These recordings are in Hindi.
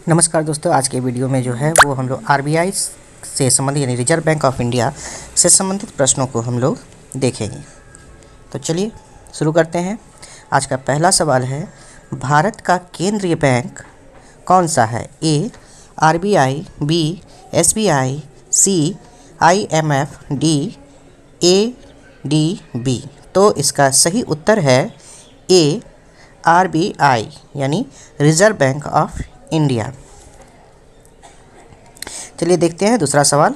नमस्कार दोस्तों, आज के वीडियो में जो है वो हम लोग आरबीआई से संबंधित यानी रिजर्व बैंक ऑफ इंडिया से संबंधित प्रश्नों को हम लोग देखेंगे। तो चलिए शुरू करते हैं। आज का पहला सवाल है, भारत का केंद्रीय बैंक कौन सा है? ए आरबीआई, बी एसबीआई, सी आईएमएफ, डी एडीबी। तो इसका सही उत्तर है ए आरबीआई यानी रिजर्व बैंक ऑफ इंडिया। चलिए देखते हैं दूसरा सवाल।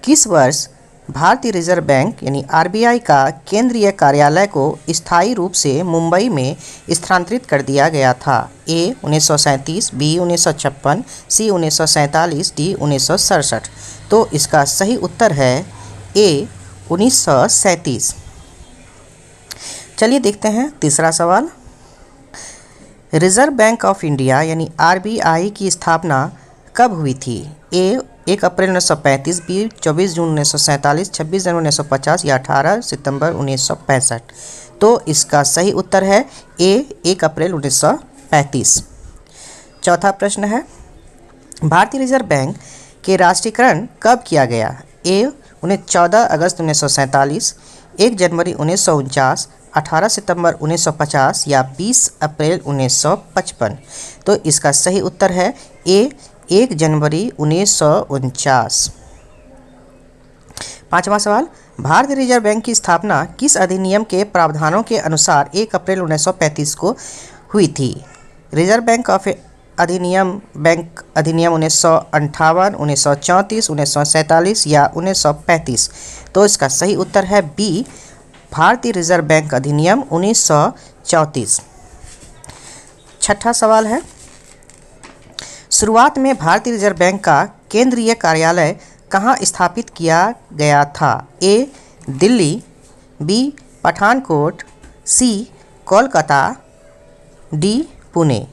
किस वर्ष भारतीय रिजर्व बैंक यानी आरबीआई का केंद्रीय कार्यालय को स्थायी रूप से मुंबई में स्थानांतरित कर दिया गया था? ए 1937, बी 1956, सी 1947, डी 1967। तो इसका सही उत्तर है ए 1937। चलिए देखते हैं तीसरा सवाल। रिजर्व बैंक ऑफ इंडिया यानी आरबीआई की स्थापना कब हुई थी? ए 1 अप्रैल 1935, बी 24 जून 1947, 26 जनवरी 1950 या 18 सितंबर 1965। तो इसका सही उत्तर है ए 1 अप्रैल 1935। चौथा प्रश्न है, भारतीय रिजर्व बैंक के राष्ट्रीयकरण कब किया गया? ए 14 अगस्त 1947, 1 जनवरी 1949, 18 सितंबर 1950 या 20 अप्रैल 1955। तो इसका सही उत्तर है ए 1 जनवरी 1949। पांचवा सवाल, भारतीय रिजर्व बैंक की स्थापना किस अधिनियम के प्रावधानों के अनुसार 1 अप्रैल 1935 को हुई थी? रिजर्व बैंक ऑफ अधिनियम, बैंक अधिनियम 1958, 1934, 1947 या 1935। तो इसका सही उत्तर है बी भारतीय रिजर्व बैंक अधिनियम 1934। छठा सवाल है, शुरुआत में भारतीय रिजर्व बैंक का केंद्रीय कार्यालय कहाँ स्थापित किया गया था? ए दिल्ली, बी पठानकोट, सी कोलकाता, डी पुणे।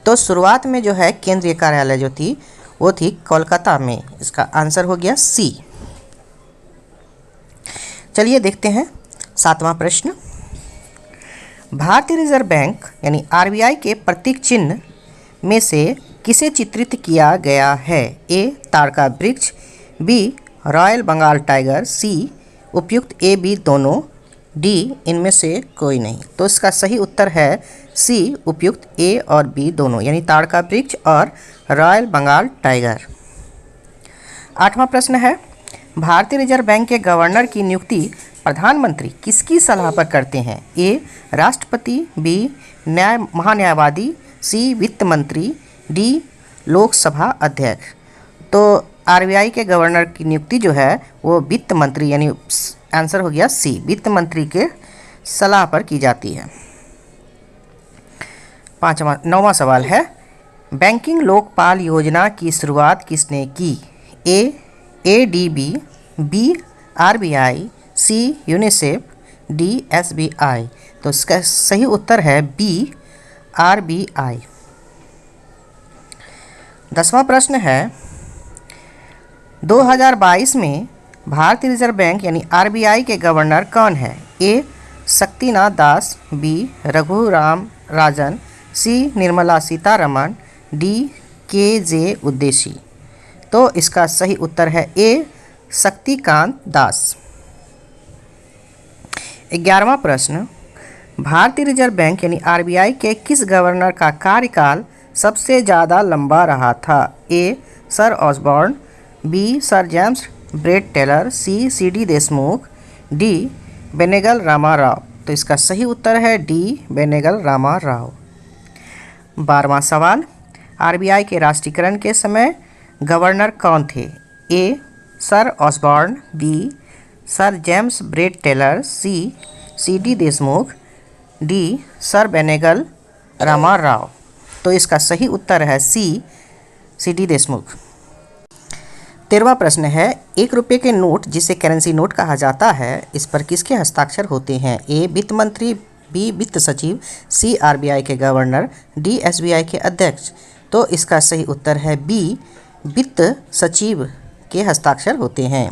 तो शुरुआत में जो है केंद्रीय कार्यालय जो थी वो थी कोलकाता में। इसका आंसर हो गया सी। चलिए देखते हैं सातवां प्रश्न। भारतीय रिजर्व बैंक यानी आरबीआई के प्रतीक चिन्ह में से किसे चित्रित किया गया है? ए ताड़का वृक्ष, बी रॉयल बंगाल टाइगर, सी उपयुक्त ए बी दोनों, डी इनमें से कोई नहीं। तो इसका सही उत्तर है सी उपयुक्त ए और बी दोनों यानी ताड़का वृक्ष और रॉयल बंगाल टाइगर। आठवां प्रश्न है, भारतीय रिजर्व बैंक के गवर्नर की नियुक्ति प्रधानमंत्री किसकी सलाह पर करते हैं? ए राष्ट्रपति, बी महान्यायवादी, सी वित्त मंत्री, डी लोकसभा अध्यक्ष। तो आरबीआई के गवर्नर की नियुक्ति जो है वो वित्त मंत्री यानी आंसर हो गया सी, वित्त मंत्री के सलाह पर की जाती है। नौवां सवाल है, बैंकिंग लोकपाल योजना की शुरुआत किसने की? ए एडीबी, बी आरबीआई, सी यूनिसेफ, डी एसबीआई। तो इसका सही उत्तर है बी आरबीआई। 10वां प्रश्न है, 2022 में भारतीय रिजर्व बैंक यानी आरबीआई के गवर्नर कौन है? ए शक्तिनाथ दास, बी रघुराम राजन, सी निर्मला सीतारमण, डी के जे उद्देशी। तो इसका सही उत्तर है ए शक्तिकांत दास। 11वां प्रश्न, भारतीय रिजर्व बैंक यानी आरबीआई के किस गवर्नर का कार्यकाल सबसे ज़्यादा लंबा रहा था? A sir Osborne, B sir James Brett Taylor, C C D. Deshmukh, D Benegal Rama Rao. तो इसका सही उत्तर है डी बेनेगल रामा राव। 12वां सवाल, आरबीआई के राष्ट्रीयकरण के समय गवर्नर कौन थे? A sir Osborne, B sir James Brett Taylor, C C D. Deshmukh, D sir Benegal Rama Rao. तो इसका सही उत्तर है सी सी.डी. देशमुख। 13वां प्रश्न है, 1 रुपये के नोट जिसे करेंसी नोट कहा जाता है इस पर किसके हस्ताक्षर होते हैं? ए वित्त मंत्री, बी वित्त सचिव, सी आरबीआई के गवर्नर, डी एसबीआई के अध्यक्ष। तो इसका सही उत्तर है बी वित्त सचिव के हस्ताक्षर होते हैं।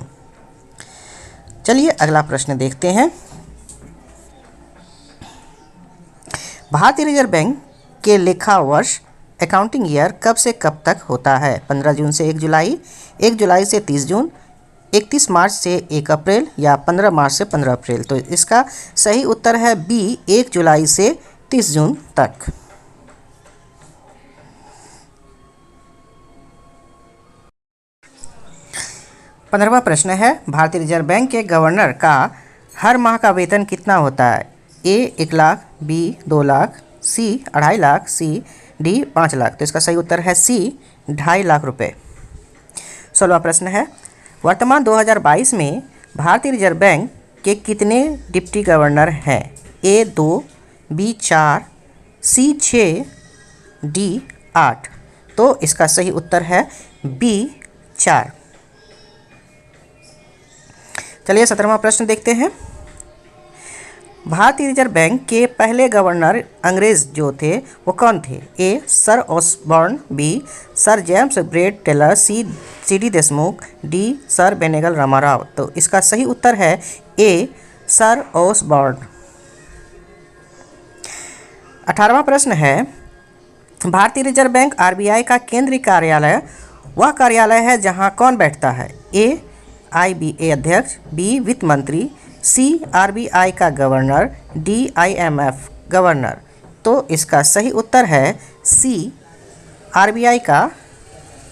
चलिए अगला प्रश्न देखते हैं। भारतीय रिजर्व बैंक के लेखा वर्ष अकाउंटिंग ईयर कब से कब तक होता है? 15 जून से 1 जुलाई, 1 जुलाई से 30 जून, 31 मार्च से 1 अप्रैल या 15 मार्च से 15 अप्रैल। तो इसका सही उत्तर है बी, 1 जुलाई से 30 जून तक। 15वां प्रश्न है, भारतीय रिजर्व बैंक के गवर्नर का हर माह का वेतन कितना होता है? ए 1 लाख, बी 2 लाख, सी 2.5 लाख, सी डी 5 लाख। तो इसका सही उत्तर है सी, 2.5 लाख रुपए। 16वां प्रश्न है, वर्तमान 2022 में भारतीय रिजर्व बैंक के कितने डिप्टी गवर्नर हैं? ए 2, बी 4, सी 6, डी 8। तो इसका सही उत्तर है बी 4। चलिए 17वां प्रश्न देखते हैं। भारतीय रिजर्व बैंक के पहले गवर्नर अंग्रेज जो थे वो कौन थे? A sir Osborne, B sir James Brett Taylor, C D Deshmukh, D sir Benegal Rama Rao. तो इसका सही उत्तर है ए सर ऑसबॉर्न। 18वां प्रश्न है, भारतीय रिजर्व बैंक आरबीआई का केंद्रीय कार्यालय वह कार्यालय है जहां कौन बैठता है? ए आईबीए अध्यक्ष, बी वित्त मंत्री, सी आरबीआई का गवर्नर, डी आईएमएफ गवर्नर। तो इसका सही उत्तर है सी आरबीआई का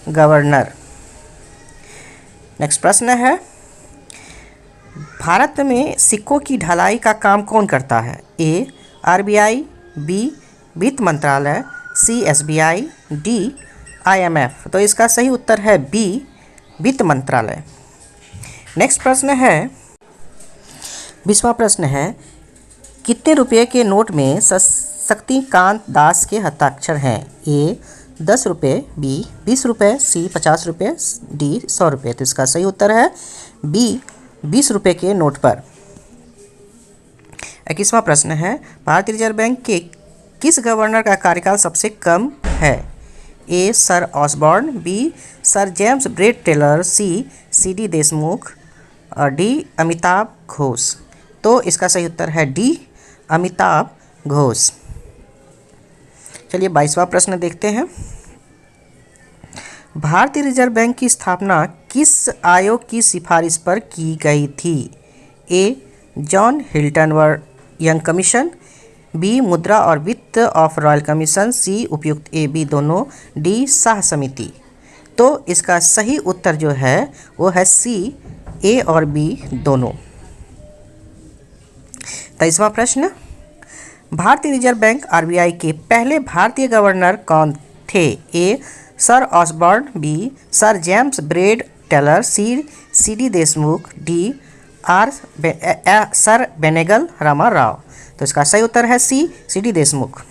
गवर्नर। नेक्स्ट प्रश्न है, भारत में सिक्कों की ढलाई का काम कौन करता है? ए आरबीआई, बी वित्त मंत्रालय, सी एसबीआई, डी आईएमएफ। तो इसका सही उत्तर है बी वित्त मंत्रालय। नेक्स्ट प्रश्न है, 20वां प्रश्न है, कितने रुपये के नोट में शक्तिकांत दास के हस्ताक्षर हैं? ए 10 रुपये, बी 20 रुपये, सी 50 रुपये, डी 100 रुपये। तो इसका सही उत्तर है बी 20 रुपये के नोट पर। 21वां प्रश्न है, भारतीय रिजर्व बैंक के किस गवर्नर का कार्यकाल सबसे कम है? A sir Osborne, B sir James Brett Taylor, C D Deshmukh और डी अमिताभ घोष। तो इसका सही उत्तर है डी अमिताभ घोष। चलिए 22वां प्रश्न देखते हैं। भारतीय रिजर्व बैंक की स्थापना किस आयोग की सिफारिश पर की गई थी? ए जॉन हिल्टनवर्थ यंग कमीशन, बी मुद्रा और वित्त ऑफ रॉयल कमीशन, सी उपयुक्त ए बी दोनों, डी शाह समिति। तो इसका सही उत्तर जो है वो है सी ए और बी दोनों। 23वां प्रश्न, भारतीय रिजर्व बैंक आरबीआई के पहले भारतीय गवर्नर कौन थे? A sir Osborne, B sir James Brett Taylor, C D Deshmukh, D sir Benegal Rama Rao. तो इसका सही उत्तर है सी डी देशमुख।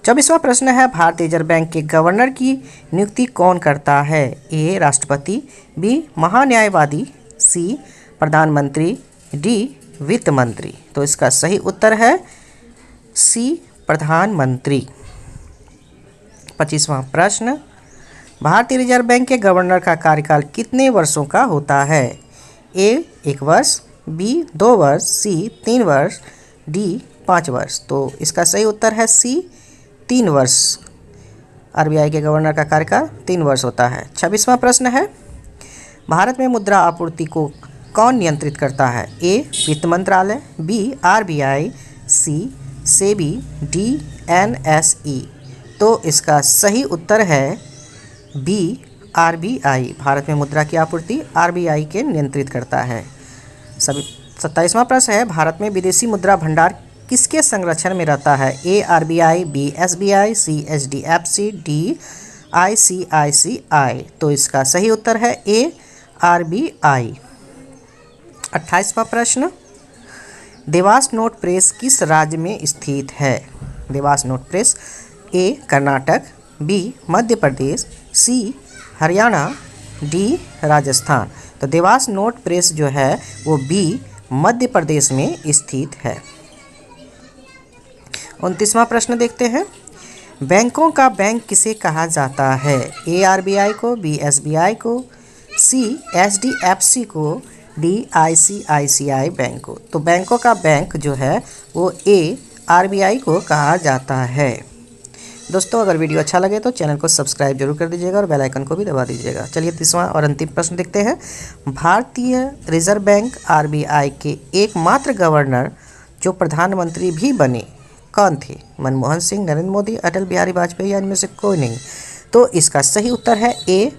24वां प्रश्न है, भारतीय रिजर्व बैंक के गवर्नर की नियुक्ति कौन करता है? ए राष्ट्रपति, बी महान्यायवादी, सी प्रधानमंत्री, डी वित्त मंत्री। तो इसका सही उत्तर है सी प्रधानमंत्री। 25वां प्रश्न, भारतीय रिजर्व बैंक के गवर्नर का कार्यकाल कितने वर्षों का होता है? ए 1 वर्ष, बी 2 वर्ष, सी 3 वर्ष, डी 5 वर्ष। तो इसका सही उत्तर है सी 3 वर्ष। आरबीआई के गवर्नर का कार्यकाल 3 वर्ष होता है। 26वां प्रश्न है, भारत में मुद्रा आपूर्ति को कौन नियंत्रित करता है? ए वित्त मंत्रालय, बी आरबीआई, सी सेबी, डी एनएसई। तो इसका सही उत्तर है बी आरबीआई। भारत में मुद्रा की आपूर्ति आरबीआई के नियंत्रित करता है। 27वां प्रश्न है, भारत में विदेशी मुद्रा भंडार किसके संरक्षण में रहता है? ए आरबीआई, बी एसबीआई, सी एचडीएफसी, डी आईसीआईसीआई। तो इसका सही उत्तर है ए आरबीआई। 28वां प्रश्न, देवास नोट प्रेस किस राज्य में स्थित है? देवास नोट प्रेस ए कर्नाटक, बी मध्य प्रदेश, सी हरियाणा, डी राजस्थान। तो देवास नोट प्रेस जो है वो बी मध्य प्रदेश में स्थित है। 29वां प्रश्न देखते हैं, बैंकों का बैंक किसे कहा जाता है? ए आरबीआई को, बी एसबीआई को, सी एचडीएफसी को, डी आईसीआईसीआई बैंक को। तो बैंकों का बैंक जो है वो ए आरबीआई को कहा जाता है। दोस्तों अगर वीडियो अच्छा लगे तो चैनल को सब्सक्राइब जरूर कर दीजिएगा और बेल आइकन को भी दबा दीजिएगा। चलिए तीसरा और अंतिम प्रश्न देखते हैं। भारतीय रिजर्व बैंक आरबीआई के एकमात्र गवर्नर जो प्रधानमंत्री भी बने कौन थे? मनमोहन सिंह, नरेंद्र मोदी, अटल बिहारी वाजपेयी या इनमें से कोई नहीं? तो इसका सही उत्तर है ए,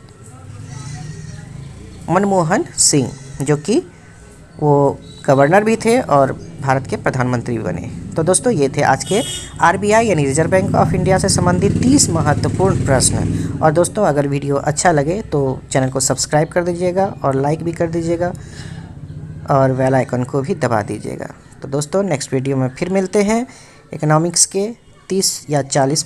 मनमोहन सिंह, जो कि वो गवर्नर भी थे और भारत के प्रधानमंत्री भी बने। तो दोस्तों ये थे आज के आरबीआई यानी रिजर्व बैंक ऑफ इंडिया से संबंधित 30 महत्वपूर्ण प्रश्न। और दोस्तों अगर वीडियो अच्छा लगे तो चैनल को सब्सक्राइब कर दीजिएगा और लाइक भी कर दीजिएगा और बेल आइकन को भी दबा दीजिएगा। तो दोस्तों नेक्स्ट वीडियो में फिर मिलते हैं इकोनॉमिक्स के 30 या 40